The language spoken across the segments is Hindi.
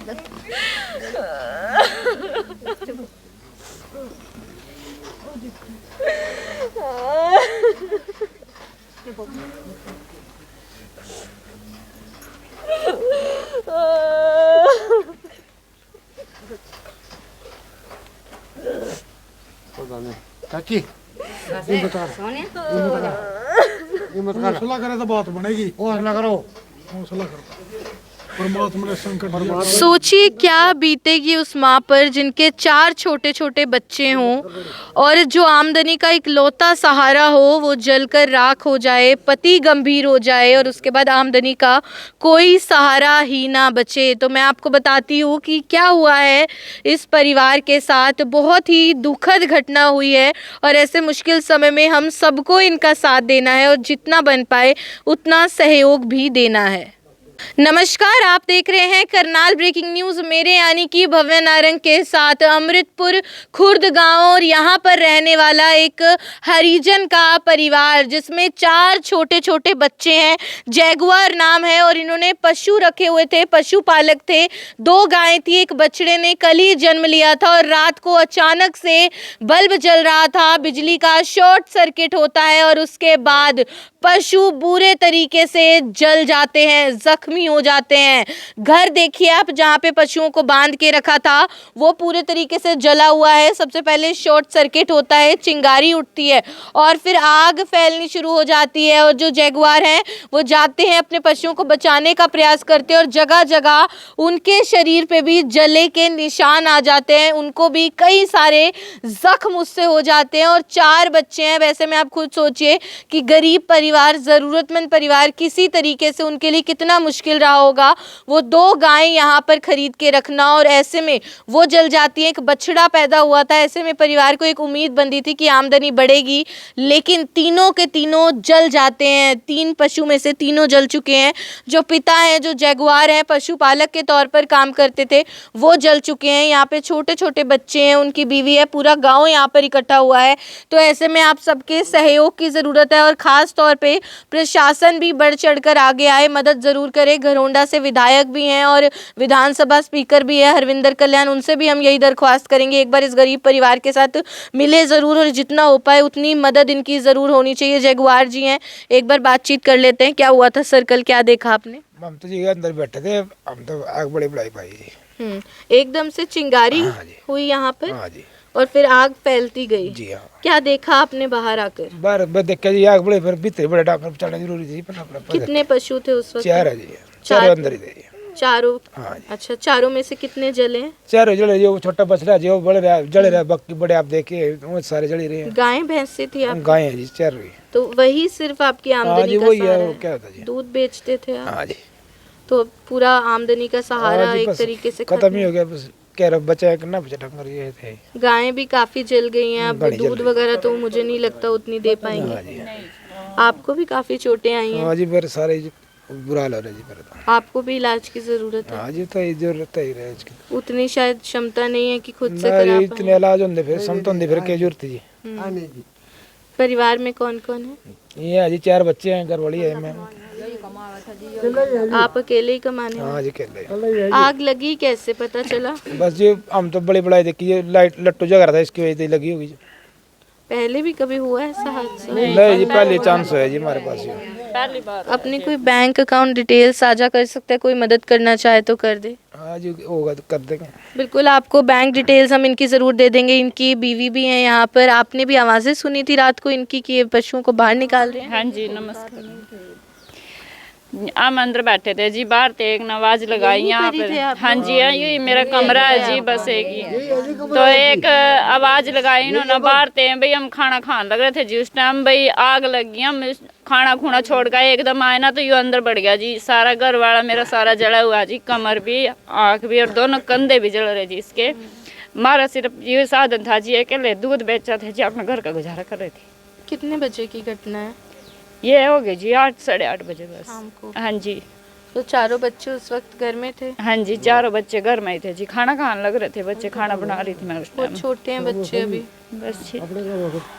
चाची हौसला करे तो बात बनेगी। हौसला करो, हौसला करो। परमात्मा ने संकट सोचिए क्या बीतेगी उस माँ पर जिनके 4 छोटे छोटे बच्चे हों और जो आमदनी का इकलौता सहारा हो वो जलकर राख हो जाए, पति गंभीर हो जाए और उसके बाद आमदनी का कोई सहारा ही ना बचे। तो मैं आपको बताती हूँ कि क्या हुआ है इस परिवार के साथ। बहुत ही दुखद घटना हुई है और ऐसे मुश्किल समय में हम सबको इनका साथ देना है और जितना बन पाए उतना सहयोग भी देना है। नमस्कार, आप देख रहे हैं करनाल ब्रेकिंग न्यूज़। मेरे यानी कि भव्य नारंग के साथ अमृतपुर खुर्द गांव और यहां पर रहने वाला एक हरिजन का परिवार जिसमें 4 छोटे छोटे बच्चे हैं। जैगुआर नाम है और इन्होंने पशु रखे हुए थे, पशुपालक थे। 2 गायें थी, एक बछड़े ने कल ही जन्म लिया था और रात को अचानक से बल्ब जल रहा था, बिजली का शॉर्ट सर्किट होता है और उसके बाद पशु बुरे तरीके से जल जाते हैं, जख्मी हो जाते हैं। घर देखिए आप, जहाँ पे पशुओं को बांध के रखा था वो पूरे तरीके से जला हुआ है। सबसे पहले शॉर्ट सर्किट होता है, चिंगारी उठती है और फिर आग फैलनी शुरू हो जाती है और जो जैगुआर हैं वो जाते हैं अपने पशुओं को बचाने का प्रयास करते हैं और जगह जगह उनके शरीर पे भी जले के निशान आ जाते हैं, उनको भी कई सारे जख्म उससे हो जाते हैं और 4 बच्चे हैं। वैसे में आप खुद सोचिए कि गरीब परिवार, ज़रूरतमंद परिवार, किसी तरीके से उनके लिए कितना मुश्किल रहा होगा वो 2 गायें यहाँ पर खरीद के रखना और ऐसे में वो जल जाती है। एक बछड़ा पैदा हुआ था, ऐसे में परिवार को एक उम्मीद बंधी थी कि आमदनी बढ़ेगी, लेकिन तीनों के तीनों जल जाते हैं। 3 पशु में से तीनों जल चुके हैं। जो पिता हैं, जो जैगुआर हैं, पशुपालक के तौर पर काम करते थे, वो जल चुके हैं। यहाँ पे छोटे छोटे बच्चे हैं, उनकी बीवी है, पूरा गाँव यहाँ पर इकट्ठा हुआ है। तो ऐसे में आप सबके सहयोग की ज़रूरत है और ख़ास तौर पे प्रशासन भी बढ़ चढ़कर आगे आए, मदद जरूर करे। घरोंडा से विधायक भी हैं और विधानसभा स्पीकर भी है हरविंदर कल्याण, उनसे भी हम यही दरख्वास्त करेंगे एक बार इस गरीब परिवार के साथ मिले ज़रूर और जितना हो पाए उतनी मदद इनकी ज़रूर होनी चाहिए। जैगुआर जी हैं, एक बार बातचीत कर लेते हैं। क्या हुआ था सर, कल क्या देखा आपने? हम तो जी अंदर बैठे थे, हम तो आग बड़ी बुलाई पाई जी। एकदम से चिंगारी हुई यहाँ पर? हाँ जी। और फिर आग फैलती गई? जी हाँ। क्या देखा आपने बाहर आकर? बाहर देखा जी आग बड़े, फिर भीतर बड़े डाक्टर चढ़ना जरूरी थी। कितने पशु थे उस वक्त? 4 है जी, 4 अंदर ही थे जी। 4? हाँ जी। अच्छा, 4 में से कितने जले हैं? 4 जले जी, वो छोटा बछड़ा जी वो बड़े जले रहा, बाकी बड़े आप देखिए वो सारे जले रहे हैं। गायें भैंसे थी आप? गाय है जी 4 हुई। तो वही सिर्फ आपकी आमदनी का सहारा है? क्या होता जी, दूध बेचते थे आप? हाँ जी। तो पूरा आमदनी का सहारा एक तरीके से खत्म ही हो गया। बस कह रहा बचा है कि ना बचा, डंगर ये थे। गायें भी काफी जल गई हैं। अब दूध वगैरह तो मुझे नहीं लगता उतनी दे पाएंगे। आपको भी काफी चोटें आई हैं? हाँ जी, मेरे सारे बुरा हाल हो रहा है जी मेरा तो। आपको भी इलाज की जरूरत है? हाँ जी, तो जरूरत है इलाज की। उतनी शायद क्षमता नहीं है कि खुद से ना करा जी, इतने इलाज होंगे फिर समत होंगे फिर क्या जरूरत है जी। परिवार में कौन कौन है? ये है जी 4 बच्चे हैं, घरवाली है, मैं। आप अकेले ही कमाने हाँ वाले? जी अकेले। आग लगी कैसे पता चला? बस जी हम तो बड़ी बड़ाई देखी, ये लाइट लट्टू जगा रहा था, इसकी वजह से लगी होगी जी। पहले भी कभी हुआ ऐसा हादसा? नहीं जी, पहले चांस है जी हमारे पास ये। पहली बार। अपनी कोई बैंक अकाउंट डिटेल साझा कर सकता है, कोई मदद करना चाहे तो कर दे? हाँ जी, होगा तो कर देंगे। बिल्कुल, आपको बैंक डिटेल्स हम इनकी ज़रूर दे देंगे। इनकी बीवी भी हैं यहाँ पर। आपने भी आवाज़ें सुनी थी रात को इनकी कि ये पशुओं को बाहर निकाल रहे हैं? हाँ जी, नमस्कार। हम अंदर बैठे थे जी, बाहर थे, एक आवाज लगाई यहाँ पे। हाँ जी, यही मेरा कमरा है जी, बस एक ही। तो एक आवाज लगाई इन्होंने, बाहर थे भाई, हम खाना खाने लग रहे थे जी। उस टाइम भाई आग लगी, हम खाना खूना छोड़ कर एकदम आए ना तो ये अंदर बढ़ गया जी। सारा घर वाला मेरा सारा जला हुआ जी, कमर भी, आँख भी और दोनों कंधे भी जल रहे जी इसके। हमारा सिर्फ ये साधन था जी, अकेले दूध बेचा थे जी, अपने घर का गुजारा कर रहे थे। कितने बजे की घटना है ये? हो गई जी 8 साढ़े 8 बजे बस शाम को? हाँ जी। तो 4 बच्चे उस वक्त घर में थे? हाँ जी, 4 बच्चे घर में ही थे जी, खाना खाने लग रहे थे बच्चे, खाना बना रही थी मैं उस टाइम। छोटे हैं बच्चे अभी? बस ठीक।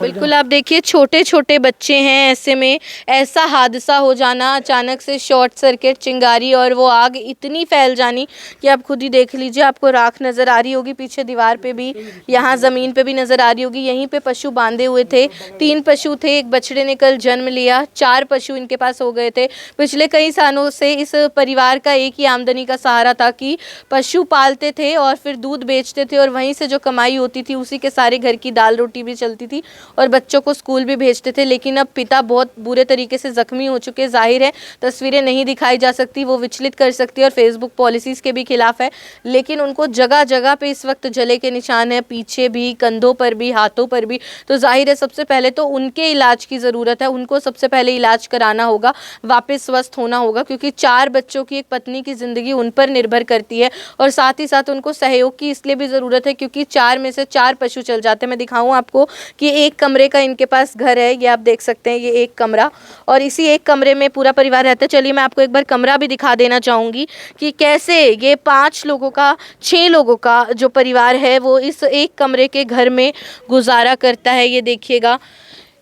बिल्कुल, आप देखिए छोटे छोटे बच्चे हैं, ऐसे में ऐसा हादसा हो जाना, अचानक से शॉर्ट सर्किट, चिंगारी और वो आग इतनी फैल जानी कि आप खुद ही देख लीजिए। आपको राख नज़र आ रही होगी पीछे दीवार पे भी, यहाँ ज़मीन पे भी नज़र आ रही होगी। यहीं पे पशु बांधे हुए थे, 3 पशु थे। एक बछड़े ने कल जन्म लिया, 4 पशु इनके पास हो गए थे। पिछले कई सालों से इस परिवार का एक ही आमदनी का सहारा था कि पशु पालते थे और फिर दूध बेचते थे और वहीं से जो कमाई होती थी उसी के सारे घर की दाल रोटी भी चलती थी और बच्चों को स्कूल भी भेजते थे। लेकिन अब पिता बहुत बुरे तरीके से जख्मी हो चुके। जाहिर है तस्वीरें नहीं दिखाई जा सकती, वो विचलित कर सकती है और फेसबुक पॉलिसीज़ के भी खिलाफ है। लेकिन उनको जगह जगह पे इस वक्त जले के निशान है, पीछे भी, कंधों पर भी, हाथों पर भी। तो जाहिर है सबसे पहले तो उनके इलाज की ज़रूरत है, उनको सबसे पहले इलाज कराना होगा, वापस स्वस्थ होना होगा, क्योंकि 4 बच्चों की, एक पत्नी की ज़िंदगी उन पर निर्भर करती है। और साथ ही साथ उनको सहयोग की इसलिए भी ज़रूरत है क्योंकि 4 में से 4 पशु चल जाते हैं। मैं दिखाऊं आपको कि एक कमरे का इनके पास घर है, ये आप देख सकते हैं, ये एक कमरा, और इसी एक कमरे में पूरा परिवार रहता है। चलिए मैं आपको एक बार कमरा भी दिखा देना चाहूँगी कि कैसे ये 5 लोगों का, 6 लोगों का जो परिवार है वो इस एक कमरे के घर में गुजारा करता है। ये देखिएगा,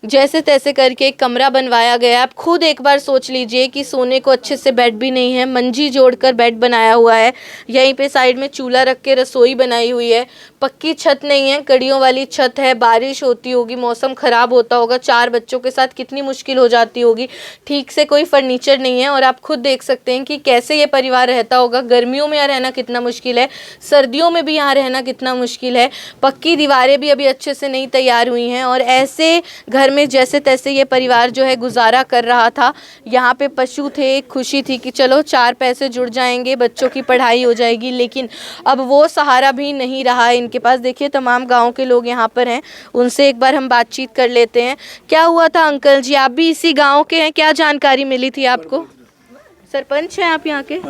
जैसे तैसे करके एक कमरा बनवाया गया। आप खुद एक बार सोच लीजिए कि सोने को अच्छे से बेड भी नहीं है, मंजी जोड़कर बेड बनाया हुआ है। यहीं पे साइड में चूल्हा रख के रसोई बनाई हुई है। पक्की छत नहीं है, कड़ियों वाली छत है। बारिश होती होगी, मौसम ख़राब होता होगा, 4 बच्चों के साथ कितनी मुश्किल हो जाती होगी। ठीक से कोई फर्नीचर नहीं है और आप खुद देख सकते हैं कि कैसे ये परिवार रहता होगा। गर्मियों में यहाँ रहना कितना मुश्किल है, सर्दियों में भी यहाँ रहना कितना मुश्किल है। पक्की दीवारें भी अभी अच्छे से नहीं तैयार हुई हैं और ऐसे घर में जैसे तैसे ये परिवार जो है गुजारा कर रहा था। यहाँ पे पशु थे, खुशी थी कि चलो 4 पैसे जुड़ जाएंगे, बच्चों की पढ़ाई हो जाएगी। लेकिन अब वो सहारा भी नहीं रहा इनके पास। देखिए तमाम गांव के लोग यहाँ पर हैं, उनसे एक बार हम बातचीत कर लेते हैं। क्या हुआ था अंकल जी, आप भी इसी गाँव के हैं? क्या जानकारी मिली थी आपको? सरपंच हैं आप यहाँ के?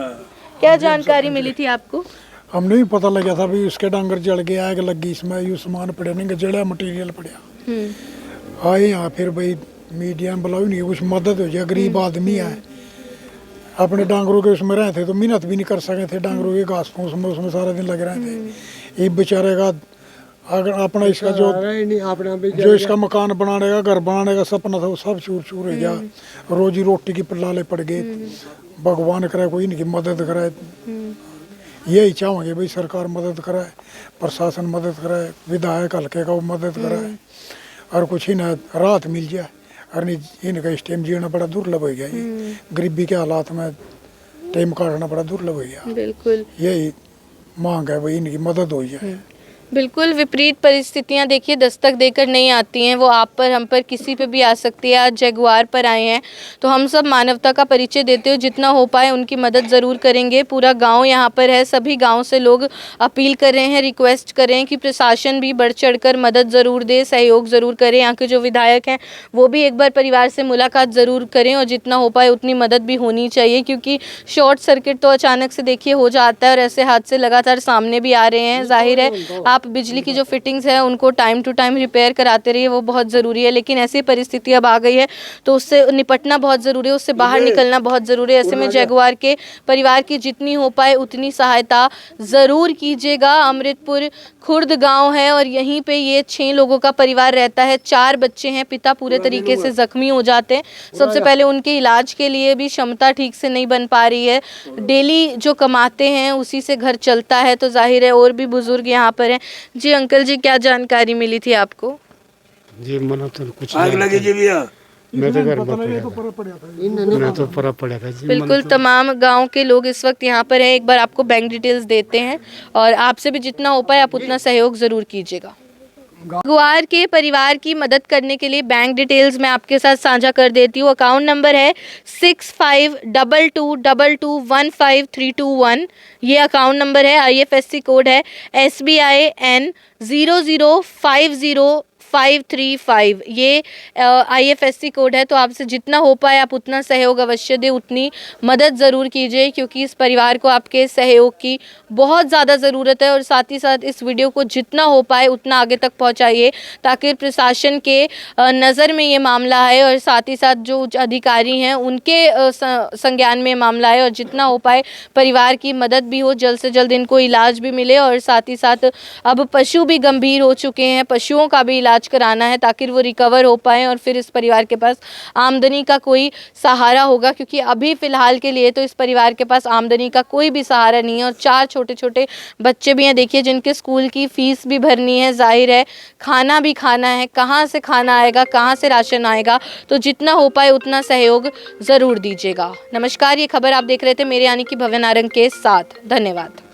क्या जानकारी मिली थी आपको? हमने भी पता लगा था भी उसके डांगर जल गया, आग लगी, इसमें यू सामान पड़े नहीं, जड़ा मटेरियल पड़ा। आए यहाँ फिर भाई मीडिया में बुलाओ नहीं, कुछ मदद हो जाए, गरीब आदमी है। अपने डांगरों के उसमें रहे थे तो मेहनत भी नहीं कर सके थे, डांगरों के घास फूस में उसमें सारा दिन लगे रहे थे। ये बेचारे का अगर अपना इसका जो इसका मकान बनाने का, घर बनाने का सपना था वो सब चूर चूर हो गया। रोजी रोटी की पल्लाले पड़ गए। भगवान करे कोई इनकी मदद कराए, यही चाहेंगे भाई सरकार मदद कराए, प्रशासन मदद कराए, विधायक हल्के का वो मदद कराए और कुछ ही ना राहत मिल जाए। और नहीं इनका इस टाइम जीना बड़ा दुर्लभ हो गया, ये गरीबी के हालात में टाइम काटना बड़ा दुर्लभ हो गया। बिल्कुल यही मांग है भाई इनकी मदद हो जाए। बिल्कुल विपरीत परिस्थितियां देखिए दस्तक देकर नहीं आती हैं, वो आप पर, हम पर, किसी पे भी आ सकती है। आज जगुआर पर आए हैं तो हम सब मानवता का परिचय देते हुए जितना हो पाए उनकी मदद ज़रूर करेंगे। पूरा गांव यहाँ पर है, सभी गांव से लोग अपील कर रहे हैं, रिक्वेस्ट कर रहे हैं कि प्रशासन भी बढ़ चढ़कर मदद ज़रूर दे, सहयोग ज़रूर करें। यहाँ के जो विधायक हैं वो भी एक बार परिवार से मुलाकात ज़रूर करें और जितना हो पाए उतनी मदद भी होनी चाहिए, क्योंकि शॉर्ट सर्किट तो अचानक से देखिए हो जाता है और ऐसे हादसे लगातार सामने भी आ रहे हैं। जाहिर है आप बिजली की जो फिटिंग्स है उनको टाइम टू टाइम रिपेयर कराते रहिए, वो बहुत ज़रूरी है। लेकिन ऐसी परिस्थिति अब आ गई है तो उससे निपटना बहुत ज़रूरी है, उससे बाहर निकलना बहुत ज़रूरी है। ऐसे में जगुआर के परिवार की जितनी हो पाए उतनी सहायता ज़रूर कीजिएगा। अमृतपुर खुर्द गांव है और यहीं पे ये 6 लोगों का परिवार रहता है। 4 बच्चे हैं, पिता पूरे तरीके से ज़ख्मी हो जाते हैं। सबसे पहले उनके इलाज के लिए भी क्षमता ठीक से नहीं बन पा रही है, डेली जो कमाते हैं उसी से घर चलता है। तो जाहिर है और भी बुज़ुर्ग यहाँ पर हैं। जी अंकल जी, क्या जानकारी मिली थी आपको? जी मना तो कुछ आग लगी जी भैया, मैं तो घर मैं तो परा पड़ा था जी। बिल्कुल तमाम गांव के लोग इस वक्त यहाँ पर हैं। एक बार आपको बैंक डिटेल्स देते हैं और आपसे भी जितना हो पाए आप उतना सहयोग ज़रूर कीजिएगा। जगुआर के परिवार की मदद करने के लिए बैंक डिटेल्स मैं आपके साथ साझा कर देती हूँ। अकाउंट नंबर है 6522215321। ये अकाउंट नंबर है। IFSC कोड है SBIN 0050 535 ये IFSC कोड है। तो आपसे जितना हो पाए आप उतना सहयोग अवश्य दें, उतनी मदद ज़रूर कीजिए, क्योंकि इस परिवार को आपके सहयोग की बहुत ज़्यादा ज़रूरत है। और साथ ही साथ इस वीडियो को जितना हो पाए उतना आगे तक पहुंचाइए, ताकि प्रशासन के नज़र में ये मामला है और साथ ही साथ जो उच्च अधिकारी हैं उनके संज्ञान में मामला है, और जितना हो पाए परिवार की मदद भी हो, जल्द से जल्द इनको इलाज भी मिले। और साथ ही साथ अब पशु भी गंभीर हो चुके हैं, पशुओं का भी इलाज कराना है ताकि वो रिकवर हो पाएँ और फिर इस परिवार के पास आमदनी का कोई सहारा होगा, क्योंकि अभी फ़िलहाल के लिए तो इस परिवार के पास आमदनी का कोई भी सहारा नहीं है। और 4 छोटे छोटे बच्चे भी हैं, देखिए, जिनके स्कूल की फ़ीस भी भरनी है, जाहिर है खाना भी खाना है, कहाँ से खाना आएगा, कहाँ से राशन आएगा। तो जितना हो पाए उतना सहयोग ज़रूर दीजिएगा। नमस्कार, ये खबर आप देख रहे थे मेरे यानी कि भव्य नारंग के साथ। धन्यवाद।